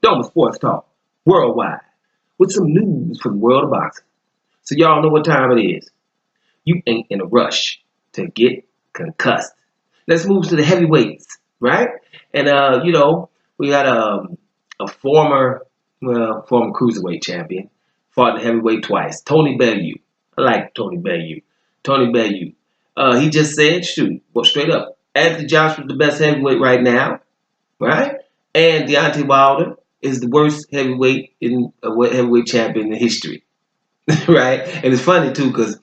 Dome Sports Talk worldwide with some news from the world of boxing. So y'all know what time it is. You ain't in a rush to get concussed. Let's move to the heavyweights, right? And we got a former cruiserweight champion, fought in heavyweight twice. Tony Bellew. I like Tony Bellew. Tony Bellew. He just said, shoot, well, straight up, Anthony Joshua's the best heavyweight right now, right? And Deontay Wilder is the worst heavyweight champion in history, right? And it's funny too, because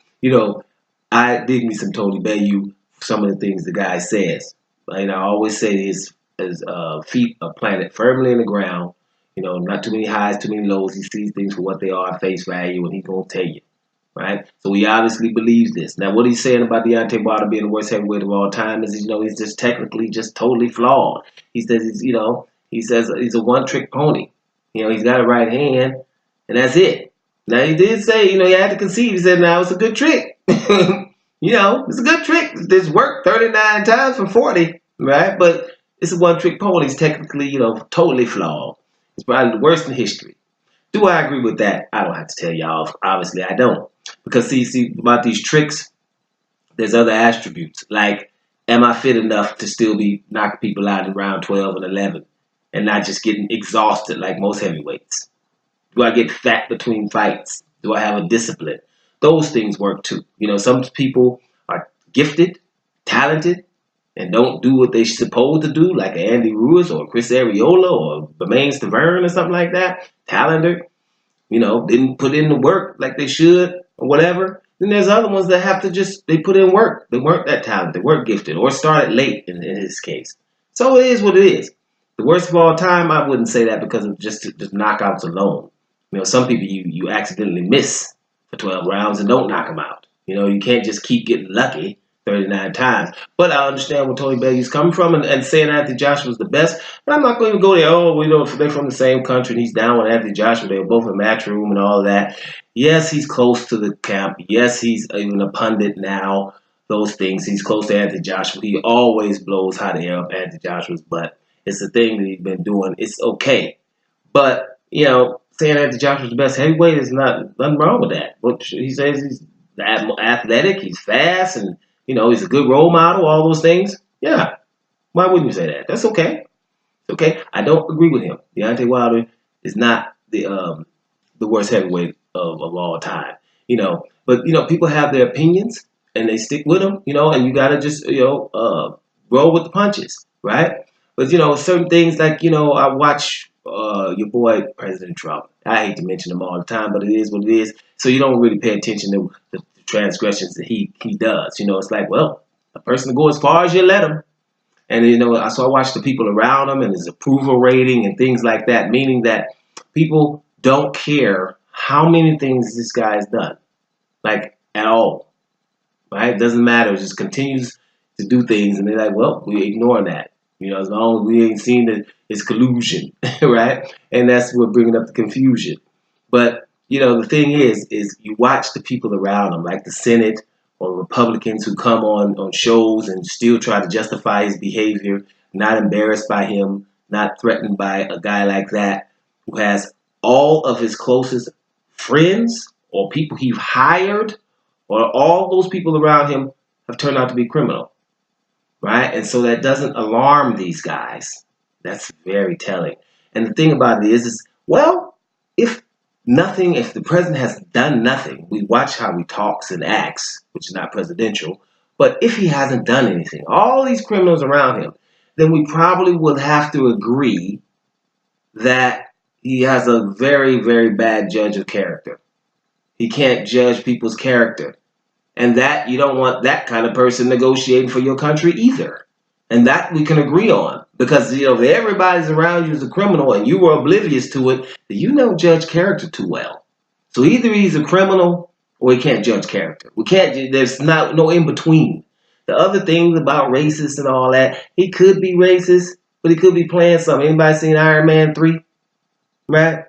I dig me some Tony Bellew for some of the things the guy says. And I always say his feet are planted firmly in the ground. Not too many highs, too many lows. He sees things for what they are at face value, and he's gonna tell you, right? So he obviously believes this. Now, what he's saying about Deontay Wilder being the worst heavyweight of all time is, he's just technically just totally flawed. He says he's a one-trick pony. He's got a right hand, and that's it. Now, he did say, he had to concede. He said, now, it's a good trick. It's a good trick. It's worked 39 times from 40, right? But it's a one-trick pony. It's technically, totally flawed. It's probably the worst in history. Do I agree with that? I don't have to tell y'all. Obviously, I don't. Because, see, about these tricks, there's other attributes. Like, am I fit enough to still be knocking people out in round 12 and 11 and not just getting exhausted like most heavyweights? Do I get fat between fights? Do I have a discipline? Those things work too. Some people are gifted, talented, and don't do what they're supposed to do, like Andy Ruiz or Chris Arreola or Bermain Stavern or something like that. Talented, didn't put in the work like they should or whatever. Then there's other ones that have to they put in work. They weren't that talented. They weren't gifted or started late in his case. So it is what it is. The worst of all time, I wouldn't say that because of just knockouts alone. Some people you accidentally miss for 12 rounds and don't knock them out. You can't just keep getting lucky 39 times. But I understand where Tony Bellew's coming from and saying Anthony Joshua's the best. But I'm not going to go there. Oh, they're from the same country and he's down with Anthony Joshua. They were both in Matchroom and all of that. Yes, he's close to the camp. Yes, he's even a pundit now. Those things. He's close to Anthony Joshua. He always blows hot air up Anthony Joshua's butt. It's the thing that he's been doing. It's okay. But, saying Anthony Joshua's the best heavyweight is nothing wrong with that. But he says he's athletic, he's fast, and he's a good role model, all those things. Yeah. Why wouldn't you say that? That's okay. It's okay. I don't agree with him. Deontay Wilder is not the worst heavyweight of all time. But people have their opinions and they stick with them, and you gotta just roll with the punches, right? But certain things like I watch your boy President Trump. I hate to mention him all the time, but it is what it is. So you don't really pay attention to the transgressions that he does. It's like, well, a person will go as far as you let him. And so I watch the people around him and his approval rating and things like that, meaning that people don't care how many things this guy has done, like at all. Right? It doesn't matter. It just continues to do things, and they're like, well, we ignoring that. As long as we ain't seen that it's collusion, right? And that's what bringing up the confusion. But, the thing is you watch the people around him, like the Senate or Republicans who come on shows and still try to justify his behavior, not embarrassed by him, not threatened by a guy like that who has all of his closest friends or people he hired or all those people around him have turned out to be criminal. Right? And so that doesn't alarm these guys. That's very telling. And the thing about it is well, if the president has done nothing, we watch how he talks and acts, which is not presidential, but if he hasn't done anything, all these criminals around him, then we probably would have to agree that he has a very, very bad judge of character. He can't judge people's character. And that you don't want that kind of person negotiating for your country either. And that we can agree on. Because, if everybody's around you is a criminal and you were oblivious to it, then you don't judge character too well. So either he's a criminal or he can't judge character. There's no in between. The other things about racist and all that, he could be racist, but he could be playing something. Anybody seen Iron Man 3? Right?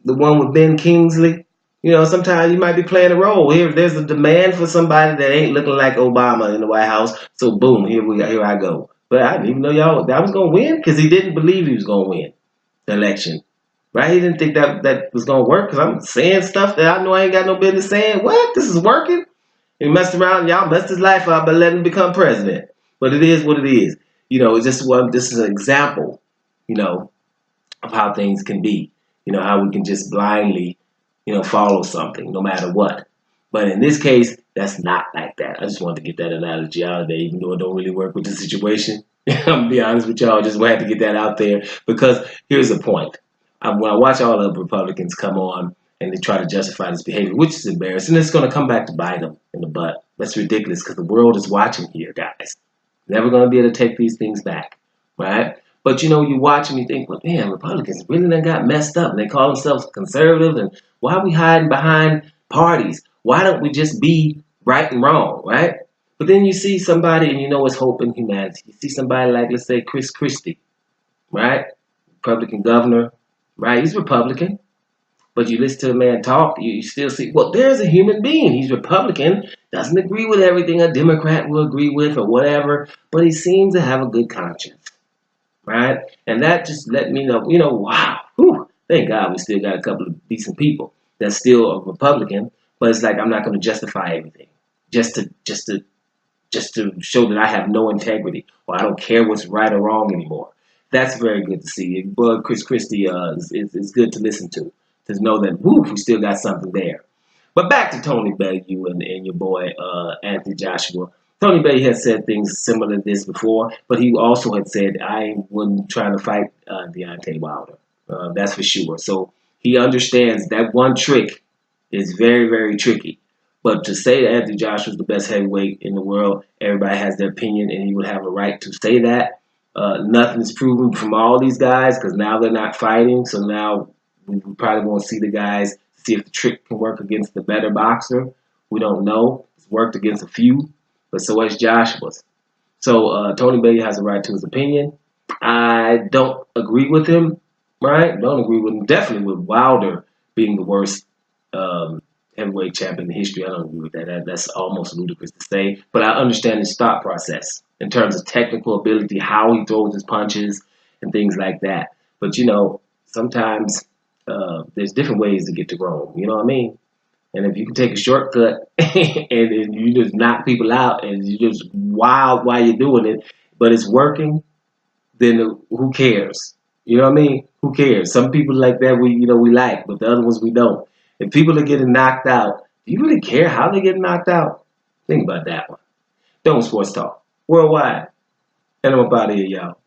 The one with Ben Kingsley? Sometimes you might be playing a role. There's a demand for somebody that ain't looking like Obama in the White House. So boom, here I go. But I didn't even know that was gonna win because he didn't believe he was gonna win the election. right? He didn't think that was gonna work because I'm saying stuff that I know I ain't got no business saying. What? This is working? He messed around, y'all messed his life up by letting him become president. But it is what it is. It's just this is an example, you know, of how things can be. How we can just blindly, follow something no matter what. But in this case, that's not like that. I just wanted to get that analogy out there, even though it don't really work with the situation. I'm gonna be honest with y'all, I just had to get that out there because here's the point. When I watch all the Republicans come on and they try to justify this behavior, which is embarrassing, it's going to come back to bite them in the butt. That's ridiculous because the world is watching here, guys. Never going to be able to take these things back, right? But you watch and you think, well, man, Republicans really done got messed up. And they call themselves conservative. And why are we hiding behind parties? Why don't we just be right and wrong, right? But then you see somebody, and it's hope in humanity. You see somebody like, let's say, Chris Christie, right? Republican governor, right? He's Republican. But you listen to a man talk, you still see, well, there's a human being. He's Republican, doesn't agree with everything a Democrat will agree with or whatever, but he seems to have a good conscience, right? And that just let me know, wow, whew, thank God we still got a couple of decent people that's still a Republican, but it's like I'm not going to justify everything just to show that I have no integrity or I don't care what's right or wrong anymore. That's very good to see. But Chris Christie is good to listen to know that, woo, we still got something there. But back to Tony Bellew and your boy Anthony Joshua. Tony Bellew had said things similar to this before, but he also had said, I wasn't trying to fight Deontay Wilder. That's for sure. So he understands that one trick is very, very tricky. But to say that Anthony Joshua is the best heavyweight in the world, everybody has their opinion, and he would have a right to say that. Nothing's proven from all these guys because now they're not fighting. So now we probably won't see the guys, see if the trick can work against the better boxer. We don't know. It's worked against a few, but so has Joshua's. So Tony Bellew has a right to his opinion. I don't agree with him, right? Don't agree with him. Definitely with Wilder being the worst heavyweight champion in history. I don't agree with that. That's almost ludicrous to say. But I understand his thought process in terms of technical ability, how he throws his punches, and things like that. But sometimes there's different ways to get to Rome. You know what I mean? And if you can take a shortcut and you just knock people out and you just wild while you're doing it, but it's working, then who cares? You know what I mean? Who cares? Some people like that we like, but the other ones we don't. If people are getting knocked out, do you really care how they get knocked out? Think about that one. Don't Sports Talk Worldwide. And I'm up out of here, y'all.